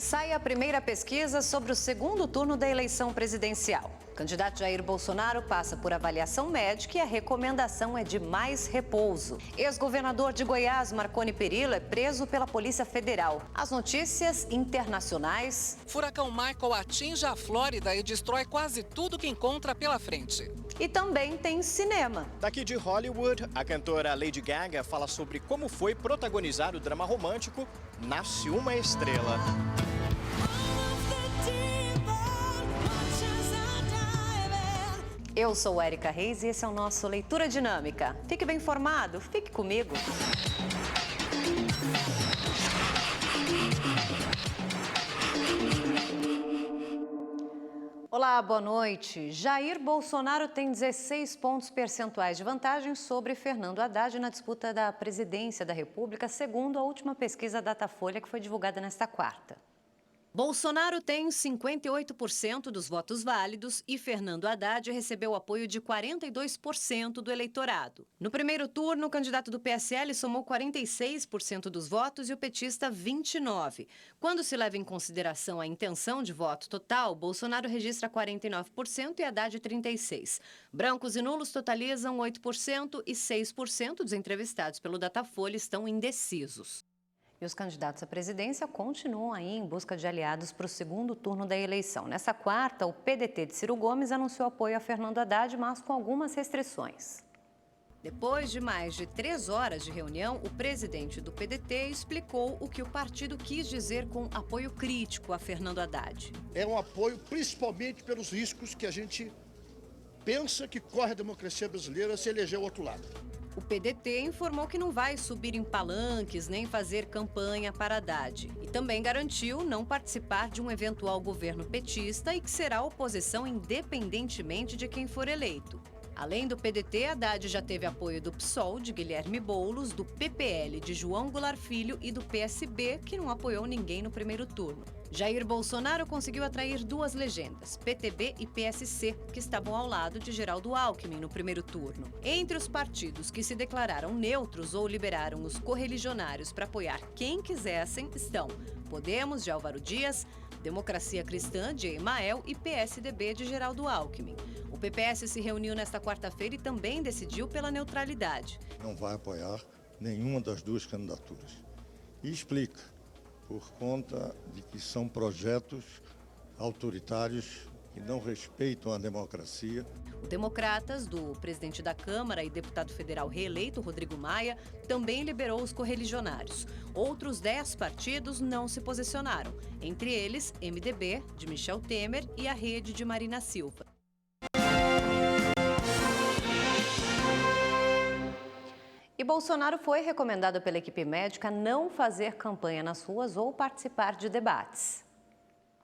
Sai a primeira pesquisa sobre o segundo turno da eleição presidencial. O candidato Jair Bolsonaro passa por avaliação médica e a recomendação é de mais repouso. Ex-governador de Goiás, Marconi Perillo, é preso pela Polícia Federal. As notícias internacionais. Furacão Michael atinge a Flórida e destrói quase tudo que encontra pela frente. E também tem cinema. Daqui de Hollywood, a cantora Lady Gaga fala sobre como foi protagonizar o drama romântico Nasce uma Estrela. Eu sou Érica Reis e esse é o nosso Leitura Dinâmica. Fique bem informado, fique comigo. Olá, boa noite. Jair Bolsonaro tem 16 pontos percentuais de vantagem sobre Fernando Haddad na disputa da presidência da República, segundo a última pesquisa Datafolha que foi divulgada nesta quarta. Bolsonaro tem 58% dos votos válidos e Fernando Haddad recebeu apoio de 42% do eleitorado. No primeiro turno, o candidato do PSL somou 46% dos votos e o petista 29%. Quando se leva em consideração a intenção de voto total, Bolsonaro registra 49% e Haddad 36%. Brancos e nulos totalizam 8% e 6% dos entrevistados pelo Datafolha estão indecisos. E os candidatos à presidência continuam aí em busca de aliados para o segundo turno da eleição. Nessa quarta, o PDT de Ciro Gomes anunciou apoio a Fernando Haddad, mas com algumas restrições. Depois de mais de 3 horas de reunião, o presidente do PDT explicou o que o partido quis dizer com apoio crítico a Fernando Haddad. É um apoio principalmente pelos riscos que a gente pensa que corre a democracia brasileira se eleger o outro lado. O PDT informou que não vai subir em palanques nem fazer campanha para Haddad. E também garantiu não participar de um eventual governo petista e que será oposição independentemente de quem for eleito. Além do PDT, Haddad já teve apoio do PSOL, de Guilherme Boulos, do PPL, de João Goulart Filho e do PSB, que não apoiou ninguém no primeiro turno. Jair Bolsonaro conseguiu atrair 2 legendas, PTB e PSC, que estavam ao lado de Geraldo Alckmin no primeiro turno. Entre os partidos que se declararam neutros ou liberaram os correligionários para apoiar quem quisessem estão Podemos, de Álvaro Dias, Democracia Cristã, de Emael e PSDB, de Geraldo Alckmin. O PPS se reuniu nesta quarta-feira e também decidiu pela neutralidade. Não vai apoiar nenhuma das 2 candidaturas. E explica, por conta de que são projetos autoritários que não respeitam a democracia. O Democratas, do presidente da Câmara e deputado federal reeleito, Rodrigo Maia, também liberou os correligionários. Outros 10 partidos não se posicionaram, entre eles MDB, de Michel Temer, e a Rede, de Marina Silva. E Bolsonaro foi recomendado pela equipe médica não fazer campanha nas ruas ou participar de debates.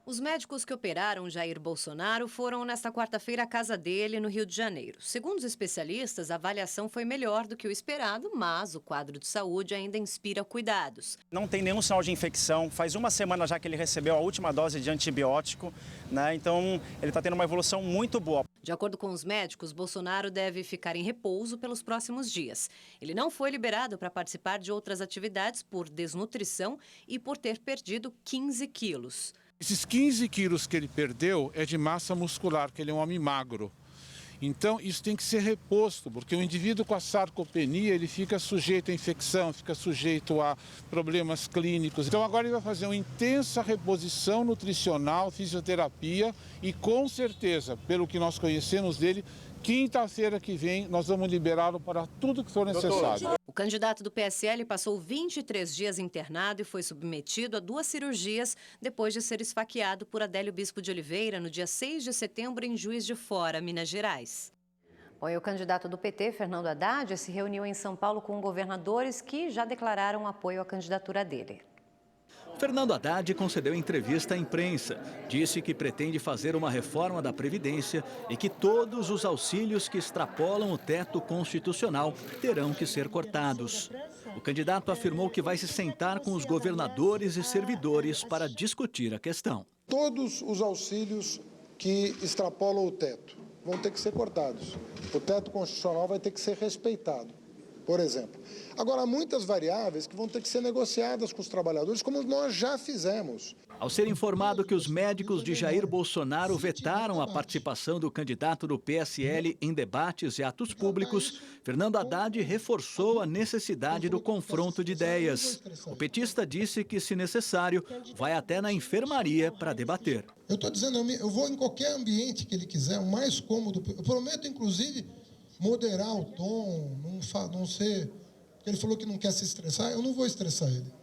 Os médicos que operaram Jair Bolsonaro foram nesta quarta-feira à casa dele, no Rio de Janeiro. Segundo os especialistas, a avaliação foi melhor do que o esperado, mas o quadro de saúde ainda inspira cuidados. Não tem nenhum sinal de infecção, faz 1 semana já que ele recebeu a última dose de antibiótico, né? Então ele está tendo uma evolução muito boa. De acordo com os médicos, Bolsonaro deve ficar em repouso pelos próximos dias. Ele não foi liberado para participar de outras atividades por desnutrição e por ter perdido 15 quilos. Esses 15 quilos que ele perdeu é de massa muscular, que ele é um homem magro. Então, isso tem que ser reposto, porque o indivíduo com a sarcopenia, ele fica sujeito a infecção, fica sujeito a problemas clínicos. Então, agora ele vai fazer uma intensa reposição nutricional, fisioterapia e, com certeza, pelo que nós conhecemos dele, quinta-feira que vem nós vamos liberá-lo para tudo que for necessário. O candidato do PSL passou 23 dias internado e foi submetido a 2 cirurgias depois de ser esfaqueado por Adélio Bispo de Oliveira no dia 6 de setembro em Juiz de Fora, Minas Gerais. Bom, e o candidato do PT, Fernando Haddad, se reuniu em São Paulo com governadores que já declararam apoio à candidatura dele. Fernando Haddad concedeu entrevista à imprensa. Disse que pretende fazer uma reforma da Previdência e que todos os auxílios que extrapolam o teto constitucional terão que ser cortados. O candidato afirmou que vai se sentar com os governadores e servidores para discutir a questão. Todos os auxílios que extrapolam o teto vão ter que ser cortados. O teto constitucional vai ter que ser respeitado, por exemplo. Agora, há muitas variáveis que vão ter que ser negociadas com os trabalhadores, como nós já fizemos. Ao ser informado que os médicos de Jair Bolsonaro vetaram a participação do candidato do PSL em debates e atos públicos, Fernando Haddad reforçou a necessidade do confronto de ideias. O petista disse que, se necessário, vai até na enfermaria para debater. Eu estou dizendo, eu vou em qualquer ambiente que ele quiser, o mais cômodo. Eu prometo, inclusive, moderar o tom, não ser... Ele falou que não quer se estressar, eu não vou estressar ele.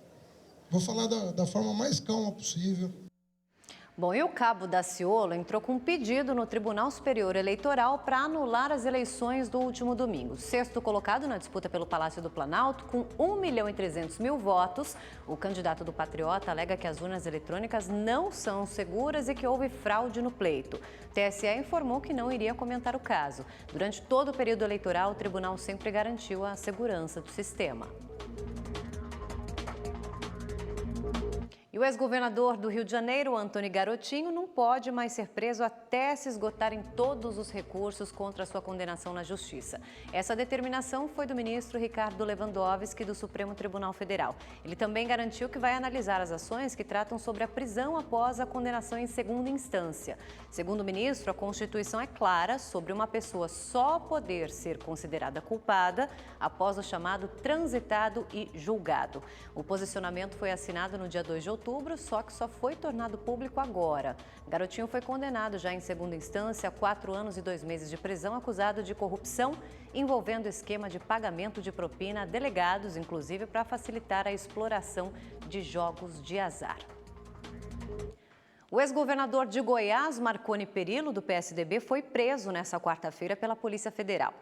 Vou falar da forma mais calma possível. Bom, e o cabo Daciolo entrou com um pedido no Tribunal Superior Eleitoral para anular as eleições do último domingo. Sexto colocado na disputa pelo Palácio do Planalto, com 1.300.000 votos, o candidato do Patriota alega que as urnas eletrônicas não são seguras e que houve fraude no pleito. O TSE informou que não iria comentar o caso. Durante todo o período eleitoral, o tribunal sempre garantiu a segurança do sistema. E o ex-governador do Rio de Janeiro, Antony Garotinho, não pode mais ser preso até se esgotarem todos os recursos contra a sua condenação na Justiça. Essa determinação foi do ministro Ricardo Lewandowski, do Supremo Tribunal Federal. Ele também garantiu que vai analisar as ações que tratam sobre a prisão após a condenação em segunda instância. Segundo o ministro, a Constituição é clara sobre uma pessoa só poder ser considerada culpada após o chamado transitado e julgado. O posicionamento foi assinado no dia 2 de outubro, só que só foi tornado público agora. Garotinho foi condenado já em segunda instância a 4 anos e 2 meses de prisão, acusado de corrupção envolvendo esquema de pagamento de propina a delegados, inclusive para facilitar a exploração de jogos de azar. O ex-governador de Goiás, Marconi Perillo, do PSDB, foi preso nesta quarta-feira pela Polícia Federal.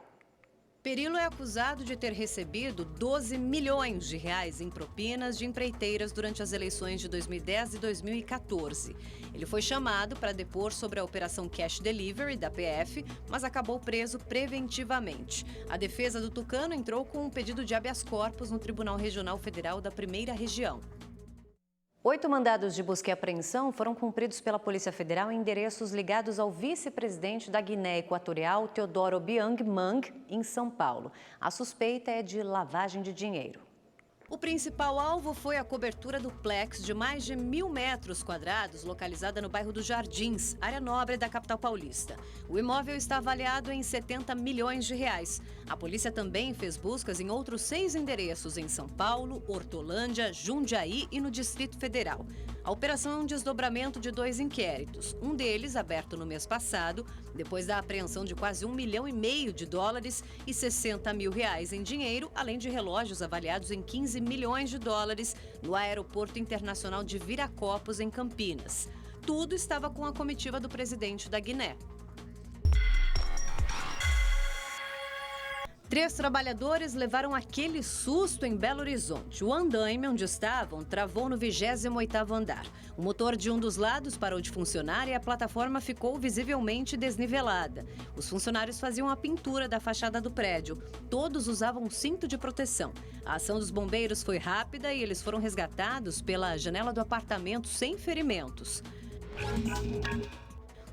Perillo é acusado de ter recebido 12 milhões de reais em propinas de empreiteiras durante as eleições de 2010 e 2014. Ele foi chamado para depor sobre a Operação Cash Delivery da PF, mas acabou preso preventivamente. A defesa do tucano entrou com um pedido de habeas corpus no Tribunal Regional Federal da Primeira Região. 8 mandados de busca e apreensão foram cumpridos pela Polícia Federal em endereços ligados ao vice-presidente da Guiné Equatorial, Teodoro Obiang Mang, em São Paulo. A suspeita é de lavagem de dinheiro. O principal alvo foi a cobertura do Plex de mais de 1.000 metros quadrados, localizada no bairro dos Jardins, área nobre da capital paulista. O imóvel está avaliado em 70 milhões de reais. A polícia também fez buscas em outros 6 endereços em São Paulo, Hortolândia, Jundiaí e no Distrito Federal. A operação é um desdobramento de 2 inquéritos, um deles aberto no mês passado, depois da apreensão de quase $1,5 milhão e 60 mil reais em dinheiro, além de relógios avaliados em 15 milhões de dólares no Aeroporto Internacional de Viracopos, em Campinas. Tudo estava com a comitiva do presidente da Guiné. 3 trabalhadores levaram susto em Belo Horizonte. O andaime onde estavam travou no 28º andar. O motor de um dos lados parou de funcionar e a plataforma ficou visivelmente desnivelada. Os funcionários faziam a pintura da fachada do prédio. Todos usavam cinto de proteção. A ação dos bombeiros foi rápida e eles foram resgatados pela janela do apartamento sem ferimentos.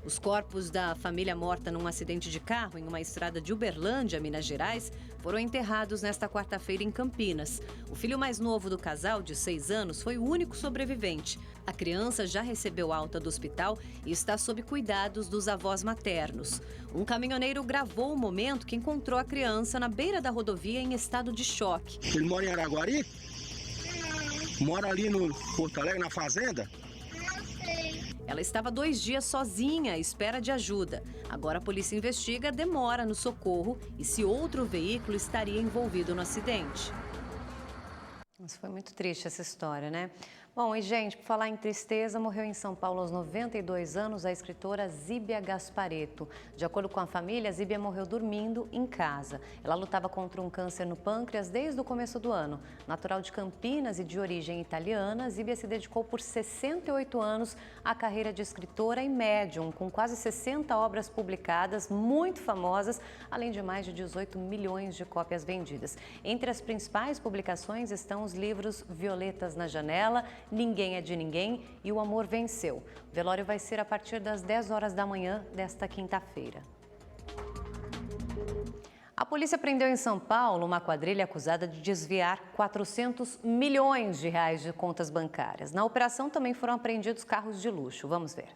Os corpos da família morta num acidente de carro em uma estrada de Uberlândia, Minas Gerais, foram enterrados nesta quarta-feira em Campinas. O filho mais novo do casal, de 6 anos, foi o único sobrevivente. A criança já recebeu alta do hospital e está sob cuidados dos avós maternos. Um caminhoneiro gravou o momento que encontrou a criança na beira da rodovia em estado de choque. Ele mora em Araguari? Mora ali no Porto Alegre, na fazenda? Ela estava 2 dias sozinha à espera de ajuda. Agora a polícia investiga a demora no socorro e se outro veículo estaria envolvido no acidente. Mas foi muito triste essa história, né? Bom, e gente, por falar em tristeza, morreu em São Paulo aos 92 anos a escritora Zíbia Gasparetto. De acordo com a família, Zíbia morreu dormindo em casa. Ela lutava contra um câncer no pâncreas desde o começo do ano. Natural de Campinas e de origem italiana, Zíbia se dedicou por 68 anos à carreira de escritora e médium, com quase 60 obras publicadas, muito famosas, além de mais de 18 milhões de cópias vendidas. Entre as principais publicações estão os livros Violetas na Janela, Ninguém é de Ninguém e O Amor Venceu. O velório vai ser a partir das 10 horas da manhã desta quinta-feira. A polícia prendeu em São Paulo uma quadrilha acusada de desviar 400 milhões de reais de contas bancárias. Na operação também foram apreendidos carros de luxo. Vamos ver.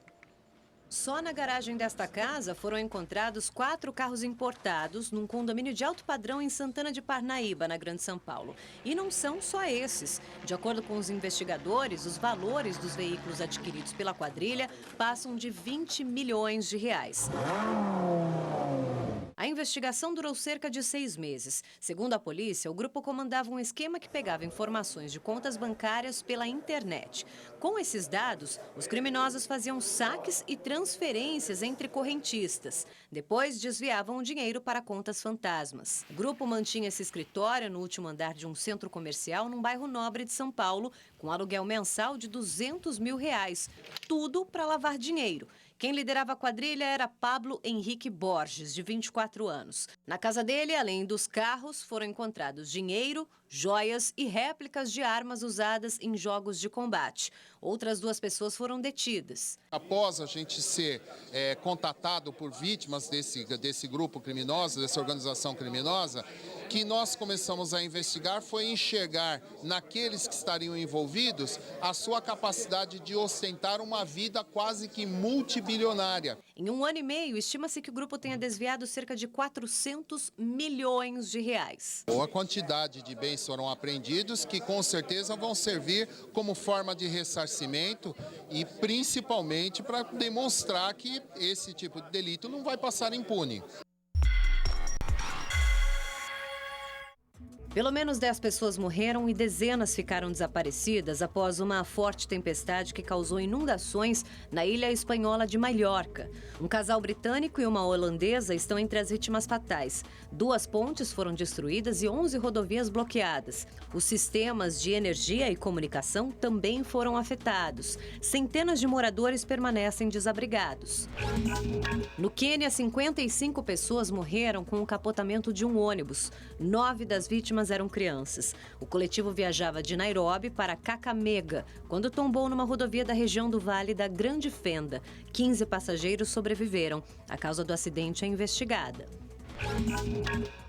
Só na garagem desta casa foram encontrados 4 carros importados num condomínio de alto padrão em Santana de Parnaíba, na Grande São Paulo. E não são só esses. De acordo com os investigadores, os valores dos veículos adquiridos pela quadrilha passam de 20 milhões de reais. A investigação durou cerca de 6 meses. Segundo a polícia, o grupo comandava um esquema que pegava informações de contas bancárias pela internet. Com esses dados, os criminosos faziam saques e transferências entre correntistas. Depois, desviavam o dinheiro para contas fantasmas. O grupo mantinha esse escritório no último andar de um centro comercial num bairro nobre de São Paulo, com aluguel mensal de R$200 mil. Tudo para lavar dinheiro. Quem liderava a quadrilha era Pablo Henrique Borges, de 24 anos. Na casa dele, além dos carros, foram encontrados dinheiro, joias e réplicas de armas usadas em jogos de combate. Outras 2 pessoas foram detidas. Após a gente ser contatado por vítimas desse grupo criminoso, dessa organização criminosa, que nós começamos a investigar foi enxergar naqueles que estariam envolvidos a sua capacidade de ostentar uma vida quase que multibilionária. Em 1 ano e meio, estima-se que o grupo tenha desviado cerca de 400 milhões de reais. Boa quantidade de bens foram apreendidos que com certeza vão servir como forma de ressarcimento e principalmente para demonstrar que esse tipo de delito não vai passar impune. Pelo menos 10 pessoas morreram e dezenas ficaram desaparecidas após uma forte tempestade que causou inundações na ilha espanhola de Mallorca. Um casal britânico e uma holandesa estão entre as vítimas fatais. 2 pontes foram destruídas e 11 rodovias bloqueadas. Os sistemas de energia e comunicação também foram afetados. Centenas de moradores permanecem desabrigados. No Quênia, 55 pessoas morreram com o capotamento de um ônibus. 9 das vítimas eram crianças. O coletivo viajava de Nairobi para Kakamega, quando tombou numa rodovia da região do Vale da Grande Fenda. 15 passageiros sobreviveram. A causa do acidente é investigada.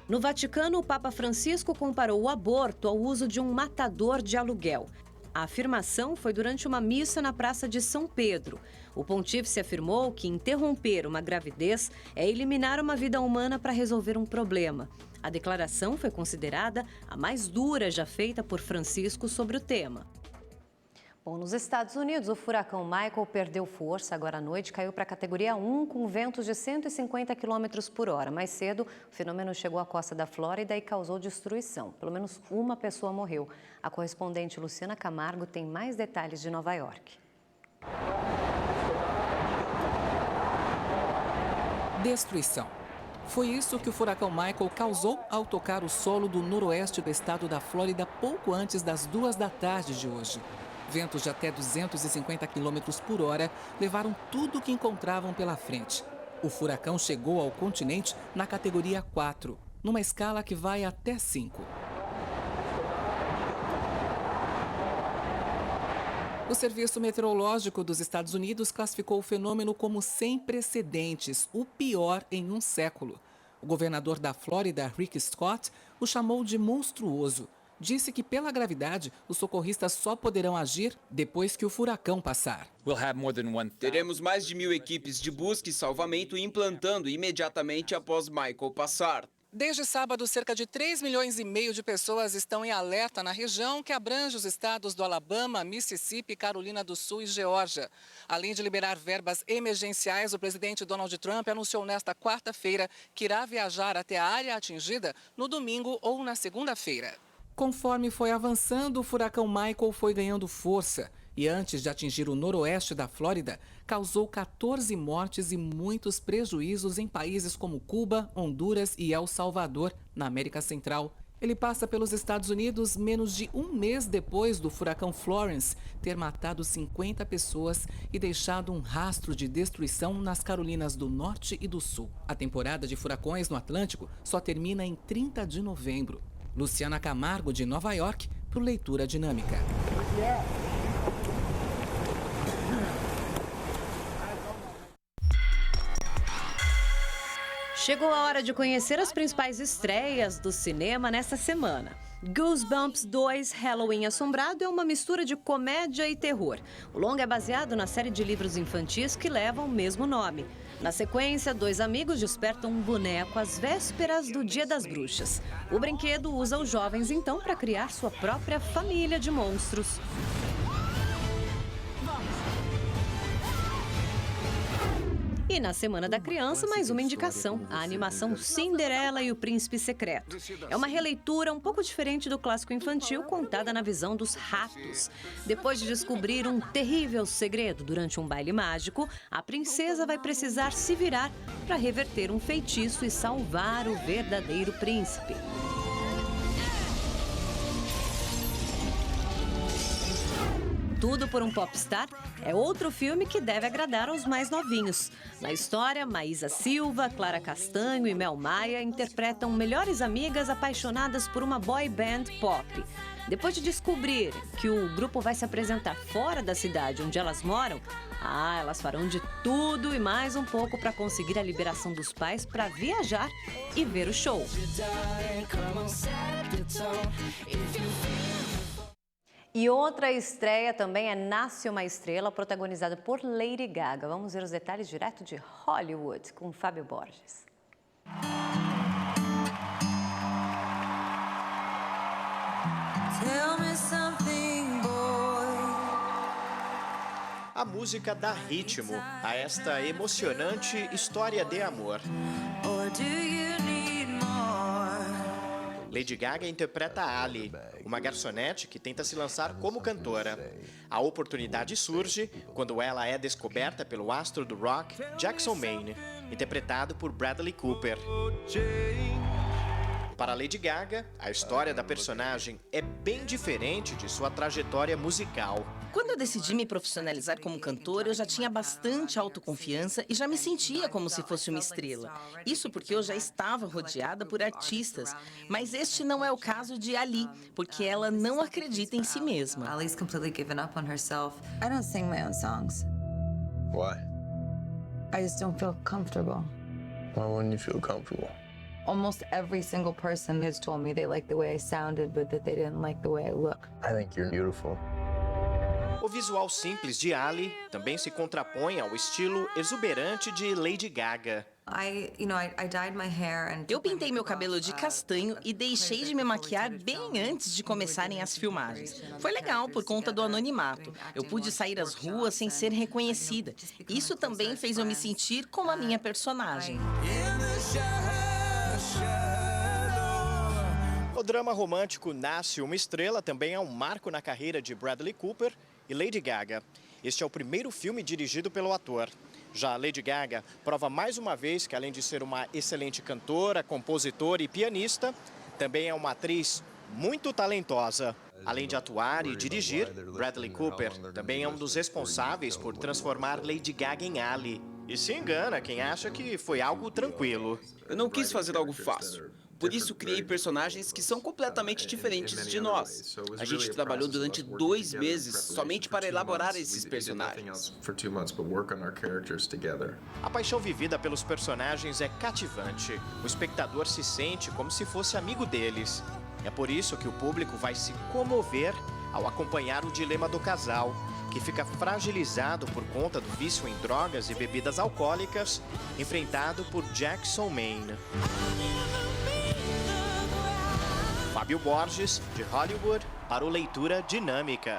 No Vaticano, o Papa Francisco comparou o aborto ao uso de um matador de aluguel. A afirmação foi durante uma missa na Praça de São Pedro. O pontífice afirmou que interromper uma gravidez é eliminar uma vida humana para resolver um problema. A declaração foi considerada a mais dura já feita por Francisco sobre o tema. Bom, nos Estados Unidos, o furacão Michael perdeu força agora à noite, caiu para a categoria 1 com ventos de 150 km por hora. Mais cedo, o fenômeno chegou à costa da Flórida e causou destruição. Pelo menos uma pessoa morreu. A correspondente Luciana Camargo tem mais detalhes de Nova York. Destruição. Foi isso que o furacão Michael causou ao tocar o solo do noroeste do estado da Flórida pouco antes das 2 da tarde de hoje. Ventos de até 250 km por hora levaram tudo o que encontravam pela frente. O furacão chegou ao continente na categoria 4, numa escala que vai até 5. O Serviço Meteorológico dos Estados Unidos classificou o fenômeno como sem precedentes, o pior em um século. O governador da Flórida, Rick Scott, o chamou de monstruoso. Disse que, pela gravidade, os socorristas só poderão agir depois que o furacão passar. Teremos mais de 1.000 equipes de busca e salvamento implantando imediatamente após Michael passar. Desde sábado, cerca de 3,5 milhões de pessoas estão em alerta na região que abrange os estados do Alabama, Mississippi, Carolina do Sul e Geórgia. Além de liberar verbas emergenciais, o presidente Donald Trump anunciou nesta quarta-feira que irá viajar até a área atingida no domingo ou na segunda-feira. Conforme foi avançando, o furacão Michael foi ganhando força e antes de atingir o noroeste da Flórida, causou 14 mortes e muitos prejuízos em países como Cuba, Honduras e El Salvador, na América Central. Ele passa pelos Estados Unidos menos de um mês depois do furacão Florence ter matado 50 pessoas e deixado um rastro de destruição nas Carolinas do Norte e do Sul. A temporada de furacões no Atlântico só termina em 30 de novembro. Luciana Camargo, de Nova York, para o Leitura Dinâmica. Chegou a hora de conhecer as principais estreias do cinema nessa semana. Goosebumps 2 Halloween Assombrado é uma mistura de comédia e terror. O longa é baseado na série de livros infantis que levam o mesmo nome. Na sequência, dois amigos despertam um boneco às vésperas do Dia das Bruxas. O brinquedo usa os jovens, então, para criar sua própria família de monstros. E na Semana da Criança, mais uma indicação, a animação Cinderela e o Príncipe Secreto. É uma releitura um pouco diferente do clássico infantil, contada na visão dos ratos. Depois de descobrir um terrível segredo durante um baile mágico, a princesa vai precisar se virar para reverter um feitiço e salvar o verdadeiro príncipe. Tudo por um Popstar é outro filme que deve agradar aos mais novinhos. Na história, Maísa Silva, Clara Castanho e Mel Maia interpretam melhores amigas apaixonadas por uma boy band pop. Depois de descobrir que o grupo vai se apresentar fora da cidade onde elas moram, elas farão de tudo e mais um pouco para conseguir a liberação dos pais para viajar e ver o show. E outra estreia também é Nasce uma Estrela, protagonizada por Lady Gaga. Vamos ver os detalhes direto de Hollywood, com Fábio Borges. Tell me something, boy. A música dá ritmo a esta emocionante história de amor. Or do you need more? Lady Gaga interpreta Ali, uma garçonete que tenta se lançar como cantora. A oportunidade surge quando ela é descoberta pelo astro do rock Jackson Maine, interpretado por Bradley Cooper. Para Lady Gaga, a história da personagem é bem diferente de sua trajetória musical. Quando eu decidi me profissionalizar como cantora, eu já tinha bastante autoconfiança e já me sentia como se fosse uma estrela. Isso porque eu já estava rodeada por artistas. Mas este não é o caso de Ali, porque ela não acredita em si mesma. Ali's completely given up on herself. I don't sing my own songs. Why? I just don't feel comfortable. Why wouldn't you feel comfortable? Almost every single person has told me they liked the way I sounded, but that they didn't like the way I look. I think you're beautiful. O visual simples de Ali também se contrapõe ao estilo exuberante de Lady Gaga. Eu pintei meu cabelo de castanho e deixei de me maquiar bem antes de começarem as filmagens. Foi legal por conta do anonimato. Eu pude sair às ruas sem ser reconhecida. Isso também fez eu me sentir como a minha personagem. O drama romântico Nasce uma Estrela também é um marco na carreira de Bradley Cooper e Lady Gaga. Este é o primeiro filme dirigido pelo ator. Já Lady Gaga prova mais uma vez que, além de ser uma excelente cantora, compositora e pianista, também é uma atriz muito talentosa. Além de atuar e dirigir, Bradley Cooper também é um dos responsáveis por transformar Lady Gaga em Ali. E se engana quem acha que foi algo tranquilo. Eu não quis fazer algo fácil. Por isso, criei personagens que são completamente diferentes de nós. A gente trabalhou durante 2 meses somente para elaborar esses personagens. A paixão vivida pelos personagens é cativante. O espectador se sente como se fosse amigo deles. É por isso que o público vai se comover ao acompanhar o dilema do casal, que fica fragilizado por conta do vício em drogas e bebidas alcoólicas, enfrentado por Jackson Maine. Fábio Borges, de Hollywood, para o Leitura Dinâmica.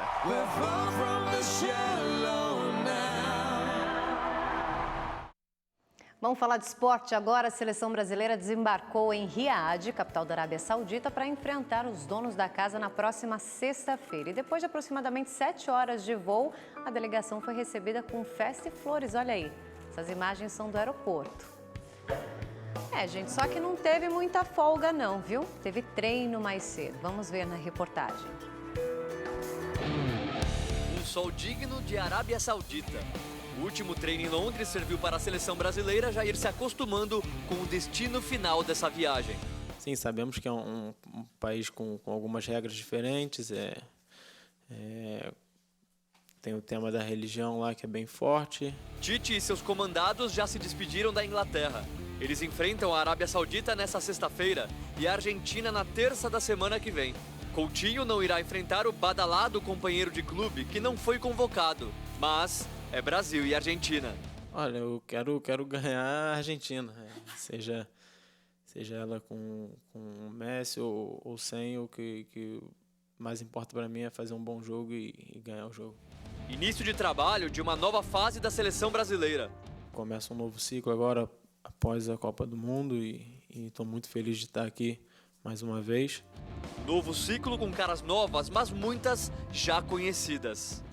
Vamos falar de esporte agora. A seleção brasileira desembarcou em Riad, capital da Arábia Saudita, para enfrentar os donos da casa na próxima sexta-feira. E depois de aproximadamente 7 horas de voo, a delegação foi recebida com festa e flores. Olha aí, essas imagens são do aeroporto. Gente, só que não teve muita folga não, viu? Teve treino mais cedo. Vamos ver na reportagem. Um sol digno de Arábia Saudita. O último treino em Londres serviu para a seleção brasileira já ir se acostumando com o destino final dessa viagem. Sim, sabemos que é um país com algumas regras diferentes. Tem o tema da religião lá que é bem forte. Tite e seus comandados já se despediram da Inglaterra. Eles enfrentam a Arábia Saudita nesta sexta-feira e a Argentina na terça da semana que vem. Coutinho não irá enfrentar o badalado companheiro de clube que não foi convocado, mas é Brasil e Argentina. Olha, eu quero ganhar a Argentina, seja ela com o Messi ou sem, o que mais importa para mim é fazer um bom jogo e ganhar o jogo. Início de trabalho de uma nova fase da seleção brasileira. Começa um novo ciclo agora após a Copa do Mundo e estou muito feliz de estar aqui mais uma vez. Novo ciclo com caras novas, mas muitas já conhecidas.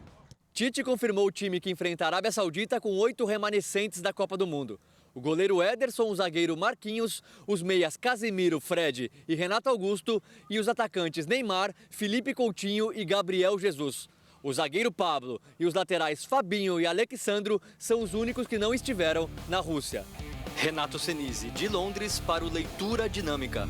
Tite confirmou o time que enfrenta a Arábia Saudita com 8 remanescentes da Copa do Mundo. O goleiro Ederson, o zagueiro Marquinhos, os meias Casemiro, Fred e Renato Augusto e os atacantes Neymar, Felipe Coutinho e Gabriel Jesus. O zagueiro Pablo e os laterais Fabinho e Alexandro são os únicos que não estiveram na Rússia. Renato Senise, de Londres, para o Leitura Dinâmica.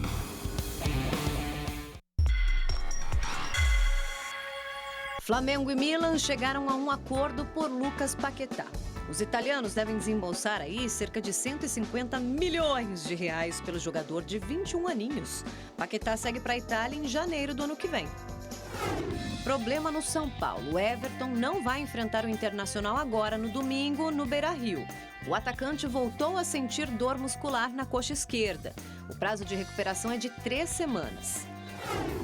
Flamengo e Milan chegaram a um acordo por Lucas Paquetá. Os italianos devem desembolsar aí cerca de 150 milhões de reais pelo jogador de 21 aninhos. Paquetá segue para a Itália em janeiro do ano que vem. Problema no São Paulo. O Everton não vai enfrentar o Internacional agora no domingo no Beira-Rio. O atacante voltou a sentir dor muscular na coxa esquerda. O prazo de recuperação é de 3 semanas.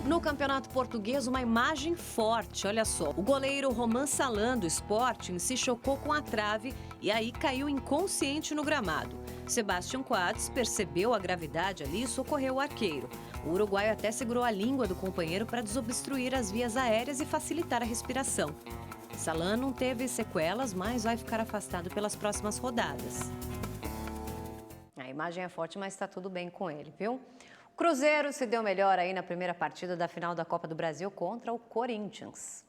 No Campeonato Português, uma imagem forte, olha só. O goleiro Roman Salan do Sporting se chocou com a trave e aí caiu inconsciente no gramado. Sebastião Coates percebeu a gravidade ali e socorreu o arqueiro. O uruguaio até segurou a língua do companheiro para desobstruir as vias aéreas e facilitar a respiração. Salan não teve sequelas, mas vai ficar afastado pelas próximas rodadas. A imagem é forte, mas está tudo bem com ele, viu? O Cruzeiro se deu melhor aí na primeira partida da final da Copa do Brasil contra o Corinthians.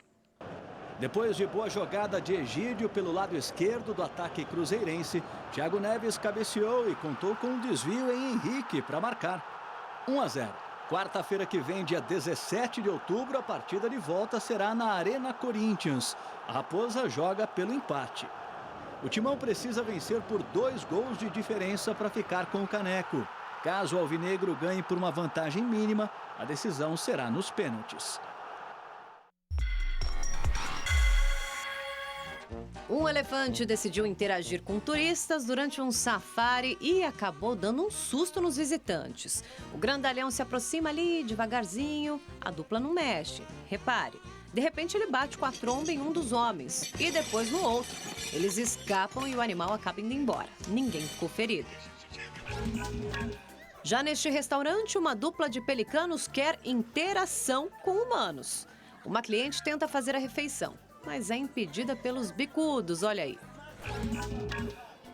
Depois de boa jogada de Egídio pelo lado esquerdo do ataque cruzeirense, Thiago Neves cabeceou e contou com um desvio em Henrique para marcar. 1-0. Quarta-feira que vem, dia 17 de outubro, a partida de volta será na Arena Corinthians. A Raposa joga pelo empate. O Timão precisa vencer por 2 gols de diferença para ficar com o caneco. Caso o alvinegro ganhe por uma vantagem mínima, a decisão será nos pênaltis. Um elefante decidiu interagir com turistas durante um safari e acabou dando um susto nos visitantes. O grandalhão se aproxima ali devagarzinho, a dupla não mexe. Repare, de repente ele bate com a tromba em um dos homens e depois no outro. Eles escapam e o animal acaba indo embora. Ninguém ficou ferido. Já neste restaurante, uma dupla de pelicanos quer interação com humanos. Uma cliente tenta fazer a refeição, mas é impedida pelos bicudos, olha aí.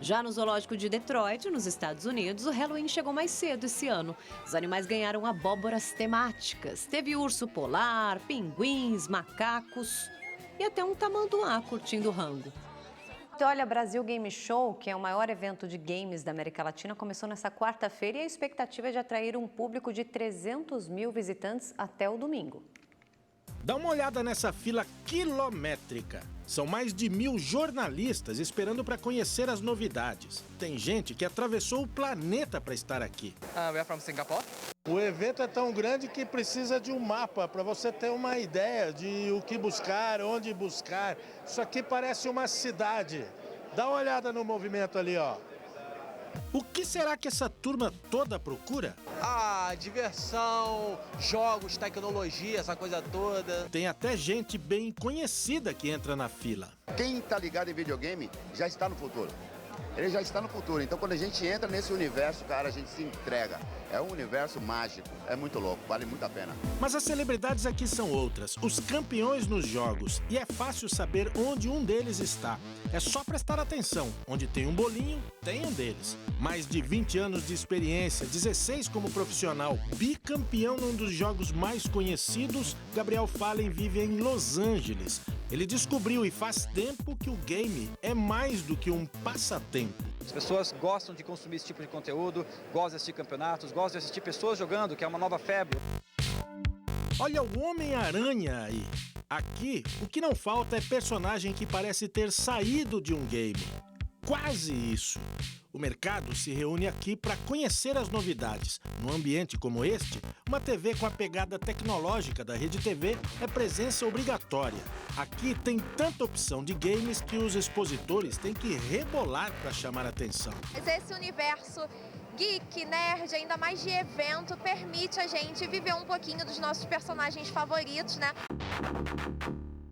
Já no zoológico de Detroit, nos Estados Unidos, o Halloween chegou mais cedo esse ano. Os animais ganharam abóboras temáticas. Teve urso polar, pinguins, macacos e até um tamanduá curtindo o rango. Olha, Brasil Game Show, que é o maior evento de games da América Latina, começou nessa quarta-feira e a expectativa é de atrair um público de 300 mil visitantes até o domingo. Dá uma olhada nessa fila quilométrica. São mais de 1000 jornalistas esperando para conhecer as novidades. Tem gente que atravessou o planeta para estar aqui. We are from Singapore. O evento é tão grande que precisa de um mapa para você ter uma ideia de o que buscar, onde buscar. Isso aqui parece uma cidade. Dá uma olhada no movimento ali, ó. O que será que essa turma toda procura? Diversão, jogos, tecnologia, essa coisa toda. Tem até gente bem conhecida que entra na fila. Quem está ligado em videogame já está no futuro. Ele já está no futuro. Então, quando a gente entra nesse universo, cara, a gente se entrega. É um universo mágico. É muito louco. Vale muito a pena. Mas as celebridades aqui são outras. Os campeões nos jogos. E é fácil saber onde um deles está. É só prestar atenção. Onde tem um bolinho, tem um deles. Mais de 20 anos de experiência, 16 como profissional, bicampeão num dos jogos mais conhecidos, Gabriel Fallen vive em Los Angeles. Ele descobriu e faz tempo que o game é mais do que um passatempo. As pessoas gostam de consumir esse tipo de conteúdo, gostam de assistir campeonatos, gostam de assistir pessoas jogando, que é uma nova febre. Olha o Homem-Aranha aí. Aqui, o que não falta é personagem que parece ter saído de um game. quase isso. O mercado se reúne aqui para conhecer as novidades. Num ambiente como este, uma TV com a pegada tecnológica da Rede TV é presença obrigatória. Aqui tem tanta opção de games que os expositores têm que rebolar para chamar a atenção. Mas esse universo geek, nerd, ainda mais de evento, permite a gente viver um pouquinho dos nossos personagens favoritos, né?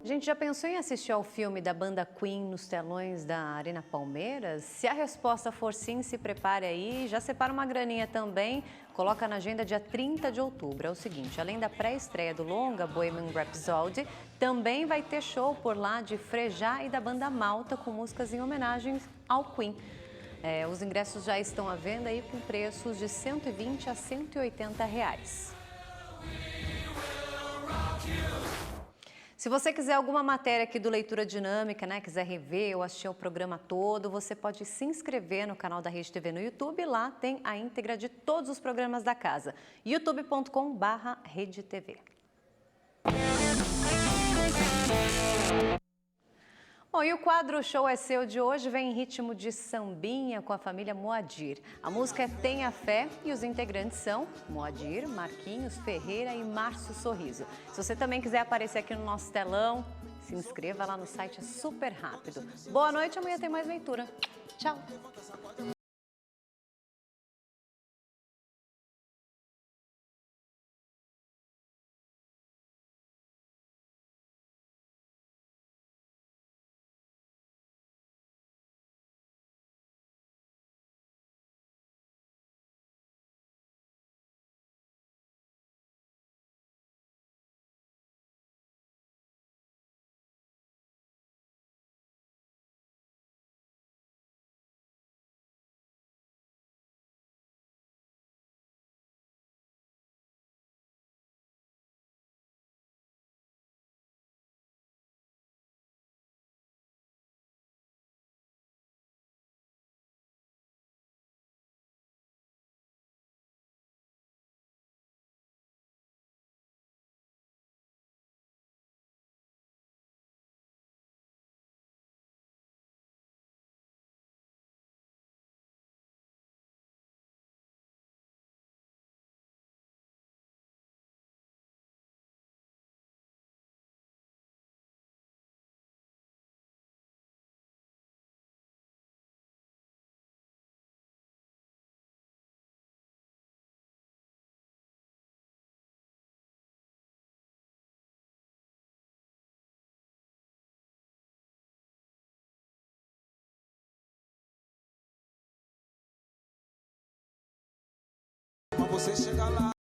A gente já pensou em assistir ao filme da banda Queen nos telões da Arena Palmeiras? Se a resposta for sim, se prepare aí, já separa uma graninha também, coloca na agenda dia 30 de outubro. É o seguinte, além da pré-estreia do longa Bohemian Rhapsody, também vai ter show por lá de Frejá e da banda Malta com músicas em homenagem ao Queen. Os ingressos já estão à venda aí com preços de R$ 120 a R$ 180. Se você quiser alguma matéria aqui do Leitura Dinâmica, né, quiser rever ou assistir ao programa todo, você pode se inscrever no canal da Rede TV no YouTube. Lá tem a íntegra de todos os programas da casa. youtube.com/redetv. Bom, e o quadro Show é Seu de hoje vem em ritmo de sambinha com a família Moadir. A música é Tenha Fé e os integrantes são Moadir, Marquinhos, Ferreira e Márcio Sorriso. Se você também quiser aparecer aqui no nosso telão, se inscreva lá no site, é super rápido. Boa noite, amanhã tem mais leitura. Tchau! Você chega lá.